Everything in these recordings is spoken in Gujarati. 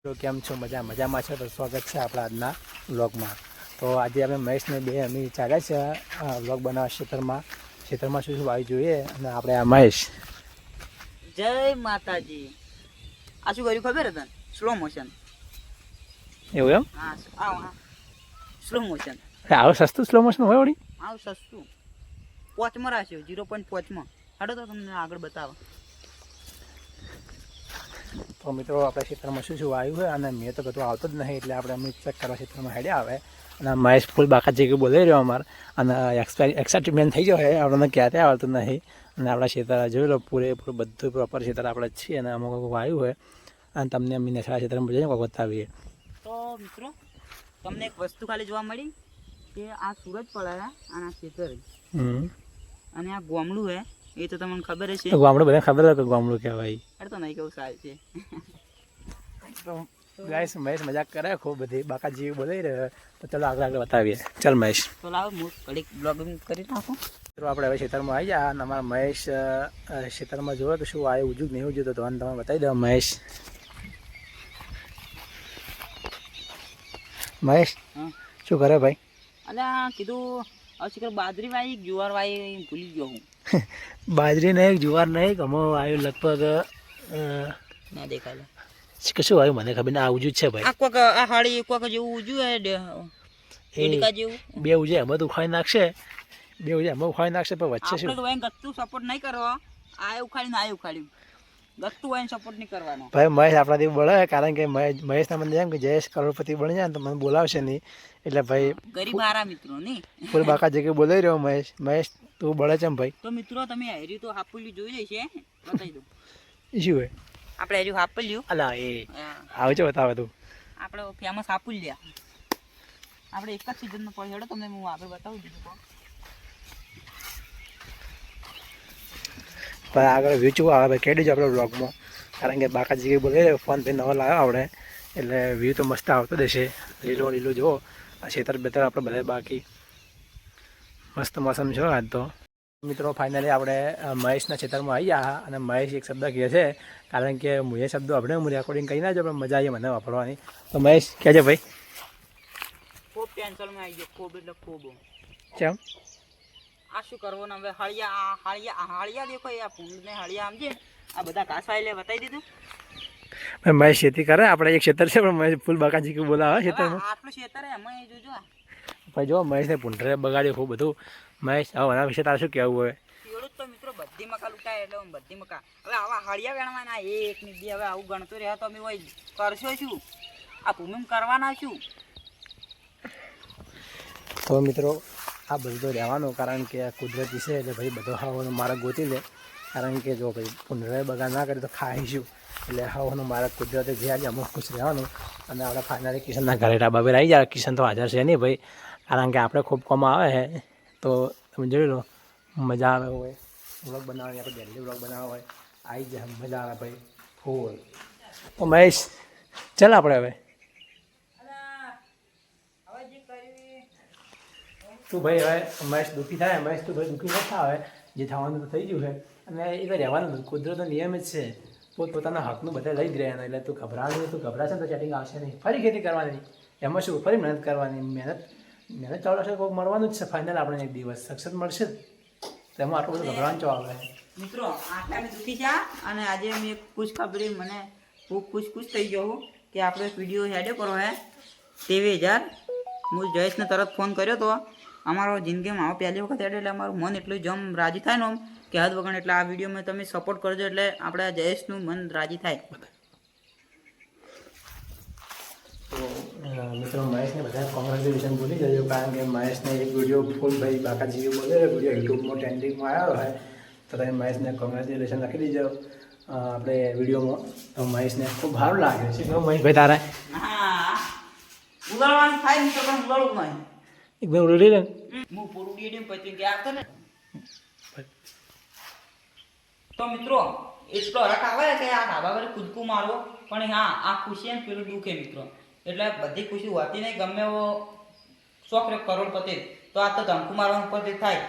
તો કેમ છો? મજામાં છે. તો સ્વાગત છે આપણા આજના વ્લોગમાં. તો આજે અમે મહેશને બે અમે ચાલ્યા છે વ્લોગ બનાવવા ખેતરમાં શું શું વાવી જોઈએ. અને આપણે આ મહેશ જય માતાજી. આ શું કર્યું ખબર તને? Slow motion. એવું એમ? હા સ્લો મોશન. આવું સસ્તું સ્લો મોશન હોય વળી? આવું સસ્તું 5 રાખ્યો 0.5 હાડો તો તમને આગળ બતાવો. તો મિત્રો આપણે ખેતરમાં શું શું વાવ્યું હોય અને મેં તો બધું આવતો જ નહીં, એટલે આપણે અમે ચેક કરવા ખેતરમાં હેડ્યા આવે. અને મહેશ ફૂલ બાકા જેવું બોલાઈ રહ્યો અમારે, અને એક્સાઇટમેન્ટ થઈ ગયો હોય આપણને ક્યારે આવડતું નહીં. અને આપણા ખેતર જોઈ લો પૂરેપૂરું બધું પ્રોપર ખેતર આપણે જ છીએ અને અમુક વાવ્યું હોય. અને તમને અમે નેસડા ખેતરમાં જઈને કોઈ બતાવીએ. તો મિત્રો તમને એક વસ્તુ ખાલી જોવા મળી કે આ સૂરજ પડે અને આ ખેતર અને આ ગોમડું હે એ તો તમને ખબર જ છે. ગામડું બધાને ખબર હોય કે ગામડું કહેવાય. અરે તો નહીં કેવું સારું છે. તો ગાઈસ મહેશ મજાક કરે ખૂબ બધી બાકા જેવી બોલાઈ રહ્યો. તો ચલો આગળ બતાવીએ. ચાલ મહેશ, તો લાવો હું ઘડીક બ્લોગિંગ કરી નાખું. તો આપણે હવે ખેતરમાં આવી ગયા અને અમારા મહેશ ખેતરમાં જોયો તો શું આવ્યું ઉજું નહીં ઉજું તો તમને તમે બતાવી દો. મહેશ હા શું કરે ભાઈ? અને કીધું હવે શીખર બાજરી વાવી જુવાર વાવી ભૂલી ગયો હું. બાજરી નહીં, જુવાર નહીં, ગમો આવ્યું લગભગ ના દેખાય કશું આવ્યું મને ખબર ને. આ ઉજું જ છે ભાઈ. આ કોક આ હાડી કોક જેવું ઉજ્યું હે એડિકા જેવું. બે ઉજે એમાં તો ઉખાડી નાખશે, બે ઉજે એમાં ઉખાડી નાખશે, પણ વચ્ચે શું આપણે તો ગત્તું સપોર્ટ નહીં કરવો. આ ઉખાડીને આ ઉખાડ્યું ગત્તું વાઈને સપોર્ટ નહીં કરવાનો. ભાઈ મહેશ આપણાથી બળે, કારણ કે મહેશના મને એમ કે જયેશ કરોડપતિ બની જાય ને તો મને બોલાવશે નહીં. એટલે ભાઈ ગરીબ હારા મિત્રો નહીં ફૂલ બાકા જગ્યાએ બોલાઈ રહ્યો મહેશ તું બળે છે ભાઈ. તો મિત્રો તમે હેર્યું તો હાપુલ્યું જોઈ જશે બતાવી દો. શું હોય આપણે હેર્યું હાપુલ્યું અલા એ આવે છે બતાવે તું. આપણે ફેમસ હાપુલ્યા આપણે એક જ સિઝનમાં પડી હેડો તમને હું આગળ બતાવું દીધું. પણ આગળ વ્યૂ ચૂ આવે ભાઈ કહી દેજો આપણે બ્લોગમાં, કારણ કે બાકા જગ્યાએ બોલાઈ રહ્યો. ફોન ભાઈ નવો લાવ્યો આપણે એટલે વ્યૂ તો મસ્ત આવતો દેશે. લીલો લીલો જુઓ આ ખેતર બેતર આપણે બધા બાકી મસ્ત મોસમ છે આજ તો. મિત્રો ફાઇનલી આપણે મહેશના ખેતરમાં આવી ગયા અને મહેશ એક શબ્દ કહે છે, કારણ કે હું એ શબ્દો આપણે હું રેકોર્ડિંગ કરી નાખજો પણ મજા આવી મને વાપરવાની. તો મહેશ કહેજે ભાઈ. ખૂબ ટેન્શનમાં આવી ગયો. ખૂબ એટલે ખૂબ. કેમ? આ શું કરવાનું હવે? હાળિયા દેખો આ પૂંડને હાળિયા આમ છે આ બધા ઘાસ વાય લે બતાવી દીધું. ભાઈ મહેશ ખેતી કરે, આપણે એક ખેતર છે પણ મહેશ ફૂલ બાકાજી કે બોલાવે ખેતરમાં. આટલું ખેતર એમાં એ જોજો ભાઈ જો મહેશને પૂંઢરે બગાડ્યું ખૂબ બધું. મહેશ હવે આના વિશે તારે શું કહેવું હોય? ખેડૂત તો મિત્રો બધી મકા લૂંટાય એટલે બધી મકા હવે આવા હાળિયા વેણવાના એક ની બે હવે આવું ગણતો રહ્યા તો અમે હોય કરશો શું? આ ભૂમિ કરવાના શું? તો મિત્રો આ બધું તો રહેવાનું, કારણ કે કુદરતી છે એટલે ભાઈ બધો હવાનો માર્ગ ગોતી લે. કારણ કે જો ભાઈ પૂંઢરે બગાડ ના કરે તો ખાઈશું, એટલે હવાનો માર્ગ કુદરતે જે આજે અમુક ખુશ રહેવાનું. અને આપણે ફાઇનલી કિશનના ઘરે ડાબા આવી જાય. કિશન તો હાજર છે નહીં ભાઈ, કારણ કે આપણે ખૂબ કોમ આવે છે. તો તમે જોઈ લો મજા આવે હોય વ્લોગ બનાવવાની, આપણે ડેલી વ્લોગ બનાવવા હોય આવી જાય મજા આવે ભાઈ ફૂલ. તો મહેશ ચાલ આપણે હવે તું ભાઈ હવે મહેશ દુઃખી થાય. મહેશ તું ભાઈ દુઃખી ન થાય, જે થવાનું તો થઈ ગયું છે અને એ તો રહેવાનું. કુદરતનો નિયમ જ છે, પોતાના હકનું બધા લઈ જ રહ્યા. એટલે તું ગભરાવાની, તું ગભરાશે તો ચેટિંગ આવશે નહીં. ફરી ખેતી કરવાની, એમાં શું ફરી મહેનત કરવાની. મહેનત ચાલુ છે કોઈક મળવાનું જ છે. ફાઇનલ આપણે એક દિવસ સક્સેસ મળશે જ, તેમાં આટલું બધું ગભરાવાનું ચો આવે. મિત્રો આટલા મેં દુઃખી છે અને આજે મેં એક ખુશખબરી મને ખૂબ ખુશ થઈ ગયો હું કે આપણે વિડીયો હેડ્યો કરો હે 23,000. હું જયેશને તરત ફોન કર્યો તો. અમારો જિંદગીમાં આવો પહેલી વખત હેડે એટલે અમારું મન એટલું જમ રાજી થાય ને કે હદ વગર. એટલે આ વિડીયોમાં તમે સપોર્ટ કરજો એટલે આપણે જયેશનું મન રાજી થાય. તો મિત્રો મહેશને બધા કોંગ્રેચ્યુલેશન ભૂલી જજો, કારણ કે મહેશને એક વિડીયો ફૂલ ભાઈ બાકા જેવી બોલે વિડીયો યુટ્યુબમાં ટ્રેન્ડિંગમાં આવ્યો હોય તો તમે મહેશને કોંગ્રેચ્યુલેશન લખી દીજો આપણે વિડીયોમાં. તો મહેશને ખૂબ સારું લાગે છે. કેવું મહેશ ભાઈ તારે? હા ઉગાડવાનું થાય ને તો પણ ઉગાડવું નહીં. એકદમ ઉડી ને હું પૂરું ડીડી પછી ગયા હતો ને. તો મિત્રો એટલો હરખ આવે કે આ ધાબા પર કૂદકું મારવો, પણ હા આ ખુશી ને પેલું દુઃખ મિત્રો. એટલે બધી ખુશી હોતી નહીં. ગમે એવો 100 કરોડપતિ તો આ તો ધમકું મારવાનું પરથી થાય.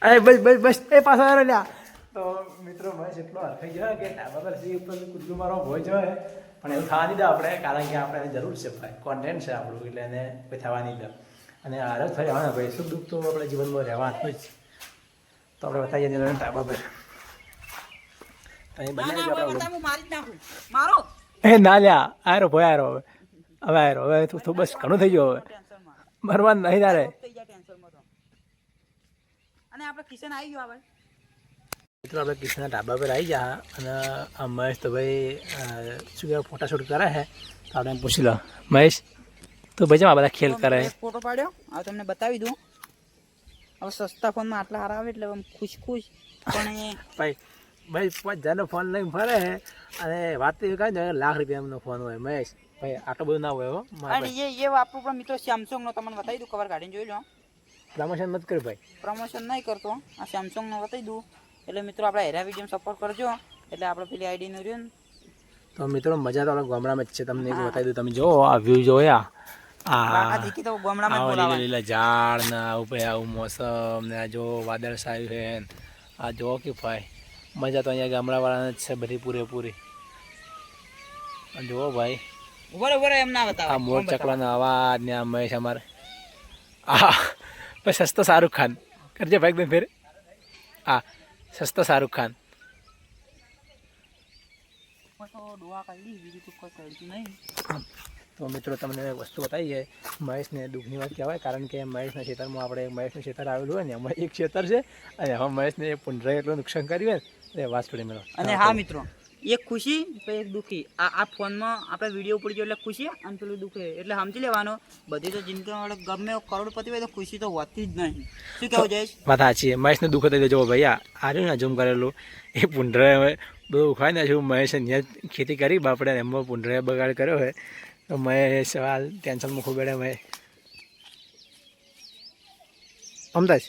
અરે બસ એ પાછા આવે લ્યા. તો મિત્રો મહેશ એટલો હરખાઈ ગયો કે ધાબા પર ઉપર કૂદકું મારવા ભોય જાય પણ એવું થવા નહીં દે આપણે, કારણ કે આપણે એની જરૂર છે ભાઈ, કોન્ટેન્ટ છે આપણું, એટલે એને કોઈ થવા નહીં દે. અને આરસ થઈ આવવાના ભાઈ, સુખ દુઃખ તો આપણે જીવનમાં રહેવાનું જ. તો આપણે બતાવીએ ને ટાબા પર અહીં બનાવી આપણે એ ના લ્યા આયરો ભાઈ આયરો હવે આયરો હવે તું બસ ઘણું થઈ ગયું, હવે મરવાનું નહીં તારે. અને આપણે કિશન આવી ગયો ભાઈ. મિત્રો આપણે કિશનના ઢાબા પર આવી જા અને આ મહેશ તો ભાઈ શું કહેવાય ફોટાશૂટ કરે છે, તો આપણે એમ પૂછી લો મહેશ તો ભાઈ આ બધા ખેલ કરે. ફોટો પાડ્યો હવે તમને બતાવી દઉં. હવે સસ્તા ફોનમાં આટલા સારા આવે એટલે ખુશ ખુશ. પણ ભાઈ 5000નો ફોન લઈને ફરે છે અને વાત તો એવી કાંઈ ને ₹1,00,000નો ફોન હોય મહેશ ભાઈ, આટલો બધું ના હોય હો. અને એ વાપરું પણ મિત્રો સેમસંગનો તમને બતાવી દઉં, કવર કાઢીને જોઈ લો. પ્રમોશન મત કર ભાઈ, પ્રમોશન નહીં કરતો, આ સેમસંગનો બતાવી દઉં. એટલે મિત્રો આપણે હેરા વિડીયો સપોર્ટ કરજો, એટલે આપણે પેલી આઈડીનું રહ્યું ને. તો મિત્રો મજા તો આપણા ગામડામાં જ છે, તમને એક બતાવી દઉં. તમે જો આ વ્યૂ જોયા, લીલા ઝાડ ને આવું ભાઈ આવું મોસમ ને આ જો વાદળ છાયું છે, આ જો કે ભાઈ મજા તો અહીંયા ગામડાવાળાને જ છે બધી પૂરેપૂરી. જુઓ ભાઈ બરોબર એમ ના બતાવો, આ મોર ચકલાનો અવાજ ને આ મહેશ અમારે આ ભાઈ સસ્તો શાહરુખ ખાન કરજે ભાઈ એકદમ ફેર, આ સસ્તો શાહરુખ ખાન. તો મિત્રો તમને એક વસ્તુ બતાવીએ, મહેશને દુઃખની વાત કહેવાય, કારણ કે મહેશના ખેતરમાં આપણે મહેશનું ખેતર આવેલું હોય ને એમાં એક ખેતર છે અને હવે મહેશને પુંડરાએ એટલું નુકસાન કર્યું હોય ને વાત છોડી મેળો. અને હા મિત્રો એક ખુશી તો એક દુઃખી, આ ફોનમાં આપણે વિડીયો પડી ગયો એટલે ખુશી અને પેલું દુઃખે, એટલે સમજી લેવાનો બધી તો જિંદગીમાં ગમે કરોડપતિ હોય તો ખુશી તો હોતી જ નહીં. શું કહેવું જયેશ? વાત સાચી, મહેશને દુઃખ થઈ જવો ભાઈ, આ રહ્યું ને ઝૂમ કરેલું એ પુંડરાએ બધું ઉખાય ને શું મહેશે ત્યાં ખેતી કરી બાપડે એમાં પુંડરાએ બગાડ કર્યો હોય, તો મહેશ હાલ ટેન્શનમાં ખૂબ બેડે મહેશ અમદાજ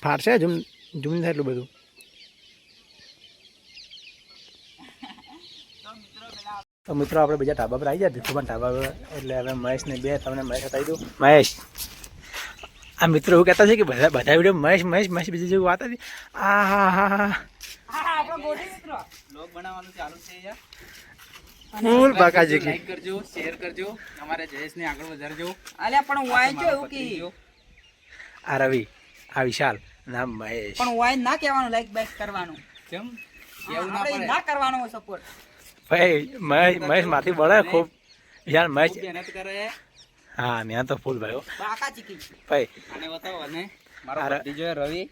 ફાટશે ઝૂમ થાય એટલું બધું. તો મિત્રો આપણે બીજા ઢાબા પર આવી જાય ભીખુભાઈ ઢાબા પર, એટલે હવે મહેશને બે તમને મહેશ બતાવી દઉં. મહેશ આ મિત્રો એવું કહેતા છે કે બધા વિડીયો મહેશ મહેશ મહેશ બીજી જેવી વાત હતી. આ હા હા હા ફૂલ બાકાજી લાઈક કરજો, શેર કરજો, અમારે જયેશને આગળ વધારજો. અલ્યા પણ વાય જો એવું કે આ રવિ આ વિશાલ નામ મહેશ, પણ વાય ના કહેવાનું, લાઈક બાઈક કરવાનું. કેમ એવું ના કરવાનો સપોર્ટ ભાઈ. મહેશ માથી બળે ખૂબ, વિશાલ મહેશ મહેનત કરે. હા ત્યાં તો ફૂલ ભાઈ બાકા ચીકી ભાઈ. આને બતાવો અને મારો ભત્રીજો રવિ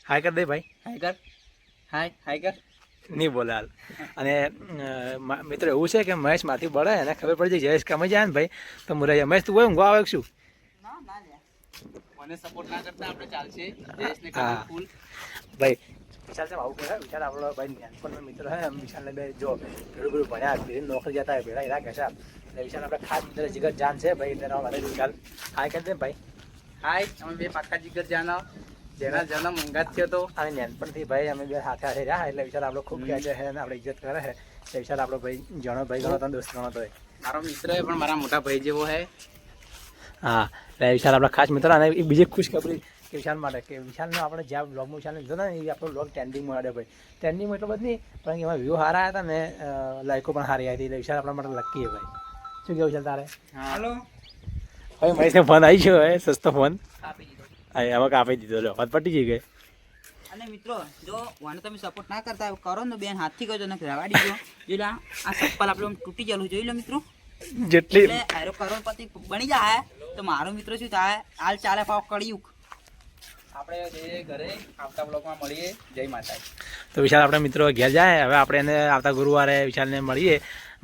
હાય કર દે ભાઈ, હાય કર, હાય કર નહીં બોલે હાલ. અને મિત્રો એવું છે કે મહેશ માથી બળે એને ખબર પડી જાય જયેશ કમાઈ જાય ને ભાઈ તો મુરાઈ મહેશ તું ઊંઘવા આવે શું? મને સપોર્ટ ના કરતા આપણે ચાલશે. જયેશને કામ ફૂલ ભાઈ. વિશાલ છે આવું કહે, વિશાલ આપણો ભાઈ નાનપણનો મિત્ર હે. વિશાલને બે જો પેલું પેલું ભણ્યા પેલી નોકરી જતા હોય પેલા એના કહેશા, એટલે વિશાલ આપણે ખાસ મિત્ર જીગર જાન છે ભાઈ, એટલે મારે વિશાલ હાય કરી દે ભાઈ. હાય, અમે બે પાક્કા જીગર જાનો, જેના જન્મ ઊંઘાત થયો હતો અને નાનપણથી ભાઈ અમે બે હાથે હાથે રહ્યા, એટલે વિશાલ આપણો ખૂબ કહે છે અને આપણે ઇજ્જત કરે છે. એટલે વિશાલ આપણો ભાઈ જાણો ભાઈ ગણો તો દોસ્ત ગણો તો મારો મિત્ર છે પણ મારા મોટા ભાઈ જેવો છે. હા એટલે વિશાલ આપણા ખાસ મિત્ર. અને એ બીજી ખુશખબરી કે વિશાલ માટે કે વિશાલનો આપણે જ્યાં બ્લોગમાં વિશાલને લીધો ને એ આપણો બ્લોગ ટ્રેન્ડિંગમાં આવ્યો ભાઈ. ટ્રેન્ડિંગમાં એટલો બધું નહીં પણ એમાં વ્યૂ સારા હતા ને લાઈકો પણ સારી આવી હતી, એટલે વિશાલ આપણા માટે લકી છે ભાઈ. શું કહ્યું વિશાલ તારે? હાલો ભાઈ મહેશને ફોન આવી ગયો હે, સસ્તો ફોન આપી દીધો. હા એમાં કાપી દીધો, લો વાત પટી જઈ ગઈ. અને મિત્રો જો વાને તમે સપોર્ટ ના કરતા હોય કરો ને બેન હાથથી કરજો ને રવાડી દો. જોઈ લો આ ચપ્પલ આપણે તૂટી ગયેલું જોઈ લો મિત્રો, જેટલી એટલે આરો કરોડપતિ બની જાય તો મારો મિત્ર શું થાય હાલ ચાલે પાવ કળિયુગ. આપણે જઈએ ઘરે, આવતા બ્લોગમાં મળીએ. જય માતાજી. તો વિશાલ આપણે મિત્રો ઘેર જાય, હવે આપણે એને આવતા ગુરુવારે વિશાલને મળીએ.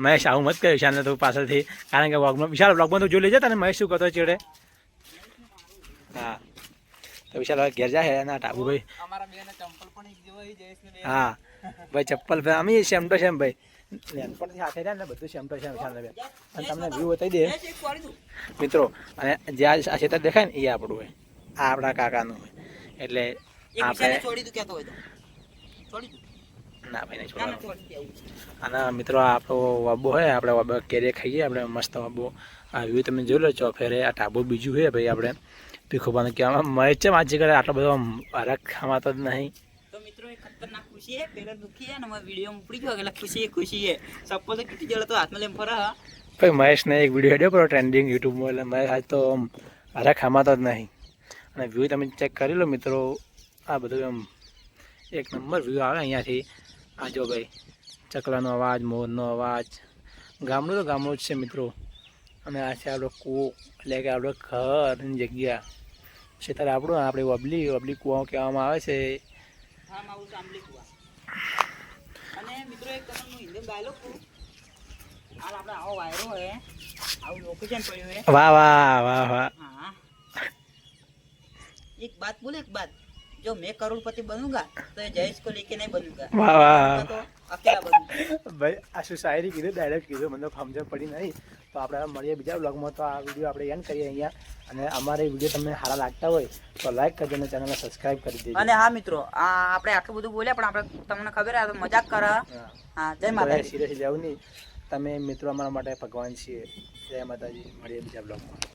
મહેશ આવું મત કહે વિશાલને તો પાછળથી, કારણ કે બ્લોગમાં વિશાલ બ્લોગમાં તો જોઈ લેજે તને મહેશ શું કરતો ચેડે. હા તો વિશાલ હવે ઘેર જાય અને ટાબુ ભાઈ અમારા બેને ચંપલ પણ એક જેવો જયેશને. હા ભાઈ ચપ્પલ અમે સેમ ટુ સેમ ભાઈ નાનપણથી સાથે રહ્યા ને બધું સેમ ટુ સેમ વિશાલને બે. અને તમને વ્યૂ બતાવી દે મિત્રો, અને જે આ ખેતર દેખાય ને એ આપણું હોય, આ આપણા કાકાનું હોય, એટલે આપણે છોડી દઉં કહેતો હોય તો છોડી દઉં. ના ભાઈ નહીં છોડવાનું. અને મિત્રો આપણો વાબો હોય, આપણે વાબો કેરીએ ખાઈએ આપણે મસ્ત વાબો. આ વ્યૂ તમે જોઈ લો ચોફેરે. આ ટાબુ બીજું છે ભાઈ આપણે ભીખુભાને કહેવામાં મહેશ છે માજી કરે આટલો બધો હરખ ખાવાતો જ નહીં. તો મિત્રો ખતરનાક ખુશી હે પેલા દુખી હે ને અમારા વિડીયો ઉપડી ગયો એટલે ખુશી હે સપોઝ તૂટી ગયો તો હાથમાં લઈને ફરા ભાઈ મહેશને એક વિડીયો હેડ્યો કરો ટ્રેન્ડિંગ યુટ્યુબમાં એટલે મહેશ આજ તો હારા ખામાતો જ નહીં અને વ્યૂ તમે ચેક કરી લો મિત્રો આ બધું એમ એક નંબર વ્યૂ આવે અહીંયાથી આ જો ભાઈ ચકલાનો અવાજ મોરનો અવાજ ગામડું તો ગામડું જ છે મિત્રો અને આ છે આપણો કૂવો એટલે કે આપણો ઘરની જગ્યા ખેતર આપણું આપણે વબલી કૂવો કહેવામાં આવે છે હા મારું સાંભળી કુવા અને મિત્રો એક તમને હું હિન્દી ડાયલોગ કહું હાલ આપણે આવો વાયરો હે આવું લોકેશન પડ્યું હે વાહ વાહ વાહ વાહ हाँ एक बात बोले एक बात जो मैं करोड़पति बनूंगा तो ये जयेश को लेके नहीं बनूंगा वाह वाह तो अकेला बनूंगा ભાઈ આ શું શાયરી કીધું ડાયરેક્ટ કીધું મને સમજણ પડી નહીં તો આપણે મળીએ બીજા બ્લોગમાં તો આ વિડીયો આપણે એન્ડ કરીએ અહીંયા અને અમારે વિડીયો તમને સારા લાગતા હોય તો લાઈક કરજો અને ચેનલને સબસ્ક્રાઈબ કરી દેજો અને હા મિત્રો આ આપણે આટલું બધું બોલ્યા પણ આપણે તમને ખબર આ તો મજાક કરે હા જય માતાજી સિરિયસલી લેવું નહીં તમે મિત્રો અમારા માટે ભગવાન છીએ જય માતાજી મળીએ બીજા બ્લોગમાં